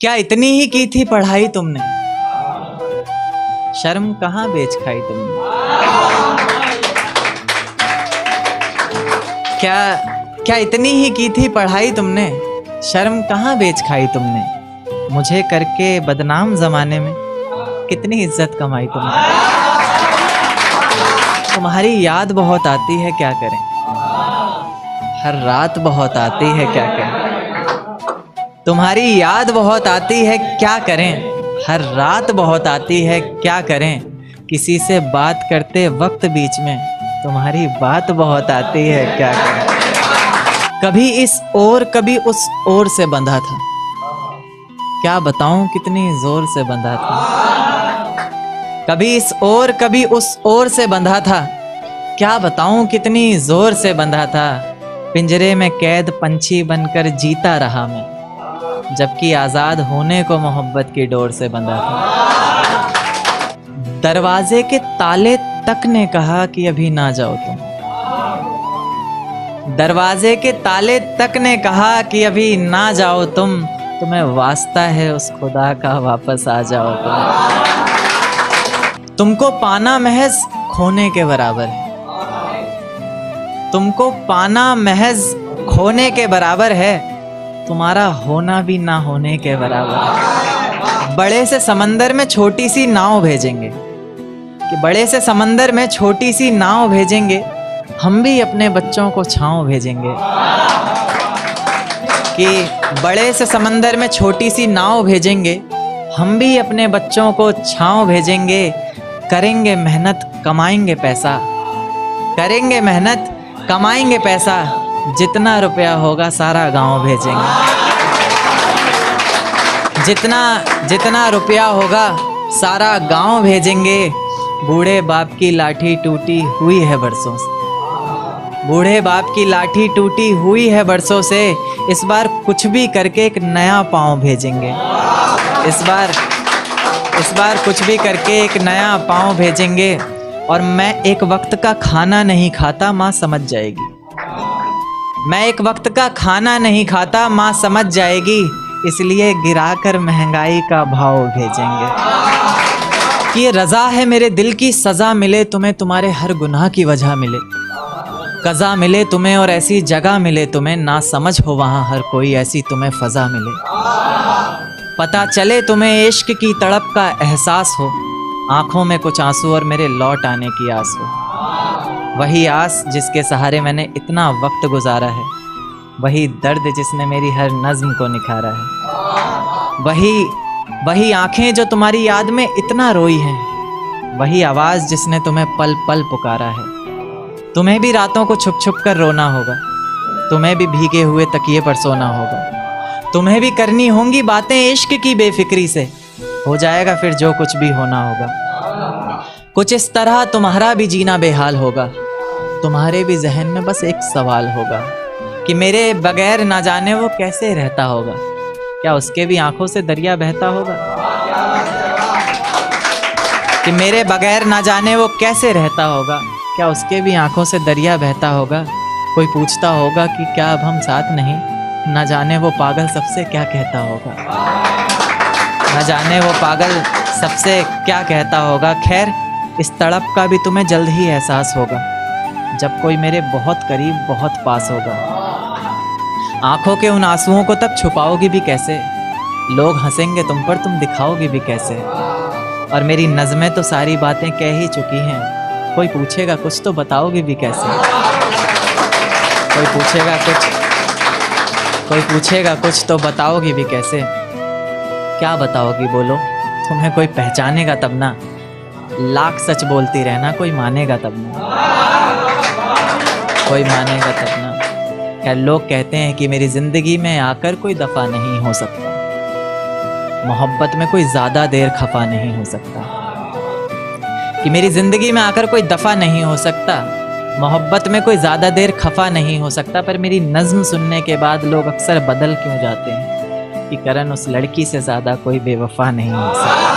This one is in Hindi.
क्या इतनी ही की थी पढ़ाई तुमने, शर्म कहाँ बेच खाई तुमने। क्या इतनी ही की थी पढ़ाई तुमने, शर्म कहाँ बेच खाई तुमने। मुझे करके बदनाम जमाने में कितनी इज्जत कमाई तुमने। तुम्हारी याद बहुत आती है क्या करें, हर रात बहुत आती है क्या करें। तुम्हारी याद बहुत आती है क्या करें, हर रात बहुत आती है क्या करें। किसी से बात करते वक्त बीच में तुम्हारी बात बहुत आती है क्या करें। कभी इस ओर कभी उस ओर से बंधा था, क्या बताऊं कितनी जोर से बंधा था। कभी इस ओर कभी उस ओर से बंधा था, क्या बताऊं कितनी जोर से बंधा था। पिंजरे में कैद पंछी बनकर जीता रहा मैं, जबकि आजाद होने को मोहब्बत की डोर से बंधा था। दरवाजे के ताले तक ने कहा कि अभी ना जाओ तुम, दरवाजे के ताले तक ने कहा कि अभी ना जाओ तुम। तुम्हें वास्ता है उस खुदा का वापस आ जाओ तुम। तुमको पाना महज खोने के बराबर है, तुमको पाना महज खोने के बराबर है। तुम्हारा होना भी ना होने के बराबर है। बड़े से समंदर में छोटी सी नाव भेजेंगे, कि बड़े से समंदर में छोटी सी नाव भेजेंगे, हम भी अपने बच्चों को छांव भेजेंगे। कि बड़े से समंदर में छोटी सी नाव भेजेंगे, हम भी अपने बच्चों को छांव भेजेंगे। करेंगे मेहनत कमाएंगे पैसा, करेंगे मेहनत कमाएंगे पैसा। जितना रुपया होगा सारा गांव भेजेंगे, जितना रुपया होगा सारा गांव भेजेंगे। बूढ़े बाप की लाठी टूटी हुई है बरसों से, बूढ़े बाप की लाठी टूटी हुई है बरसों से। इस बार कुछ भी करके एक नया पाँव भेजेंगे, इस बार कुछ भी करके एक नया पाँव भेजेंगे। और मैं एक वक्त का खाना नहीं खाता, माँ समझ जाएगी। मैं एक वक्त का खाना नहीं खाता, माँ समझ जाएगी। इसलिए गिराकर महंगाई का भाव भेजेंगे। कि ये रजा है मेरे दिल की सजा मिले तुम्हें, तुम्हारे हर गुनाह की वजह मिले। कज़ा मिले तुम्हें और ऐसी जगह मिले तुम्हें, ना समझ हो वहाँ हर कोई ऐसी तुम्हें फ़ज़ा मिले। पता चले तुम्हें इश्क की तड़प का एहसास हो, आँखों में कुछ आंसू और मेरे लौट आने की आस हो। वही आस जिसके सहारे मैंने इतना वक्त गुजारा है, वही दर्द जिसने मेरी हर नज़्म को निखारा है। वही आंखें जो तुम्हारी याद में इतना रोई हैं, वही आवाज़ जिसने तुम्हें पल पल पुकारा है। तुम्हें भी रातों को छुप छुप कर रोना होगा, तुम्हें भी भीगे हुए तकिए पर सोना होगा। तुम्हें भी करनी होंगी बातें इश्क की बेफिक्री से, हो जाएगा फिर जो कुछ भी होना होगा। कुछ इस तरह तुम्हारा भी जीना बेहाल होगा, तुम्हारे भी जहन में बस एक सवाल होगा कि मेरे बगैर ना जाने वो कैसे रहता होगा। क्या उसके भी आंखों से दरिया बहता होगा, कि मेरे बगैर ना जाने वो कैसे रहता होगा। क्या उसके भी आंखों से दरिया बहता होगा। कोई पूछता होगा कि क्या अब हम साथ नहीं, ना जाने वो पागल सबसे क्या कहता होगा, ना जाने वो पागल सबसे क्या कहता होगा। खैर इस तड़प का भी तुम्हें जल्द ही एहसास होगा, जब कोई मेरे बहुत करीब बहुत पास होगा। आंखों के उन आंसुओं को तब छुपाओगी भी कैसे, लोग हंसेंगे तुम पर तुम दिखाओगी भी कैसे। और मेरी नज़में तो सारी बातें कह ही चुकी हैं, कोई पूछेगा कुछ तो बताओगी भी कैसे। कोई पूछेगा कुछ तो बताओगी भी कैसे। क्या बताओगी बोलो, तुम्हें कोई पहचानेगा तब ना। लाख सच बोलती रहना, कोई मानेगा तब ना, कोई मानेगा तब ना। क्या लोग कहते हैं कि मेरी ज़िंदगी में आकर कोई दफ़ा नहीं हो सकता, मोहब्बत में कोई ज़्यादा देर खफा नहीं हो सकता। कि मेरी ज़िंदगी में आकर कोई दफ़ा नहीं हो सकता, मोहब्बत में कोई ज़्यादा देर खफा नहीं हो सकता। पर मेरी नज़्म सुनने के बाद लोग अक्सर बदल क्यों जाते हैं, कि करण उस लड़की से ज़्यादा कोई बेवफा नहीं हो सकता।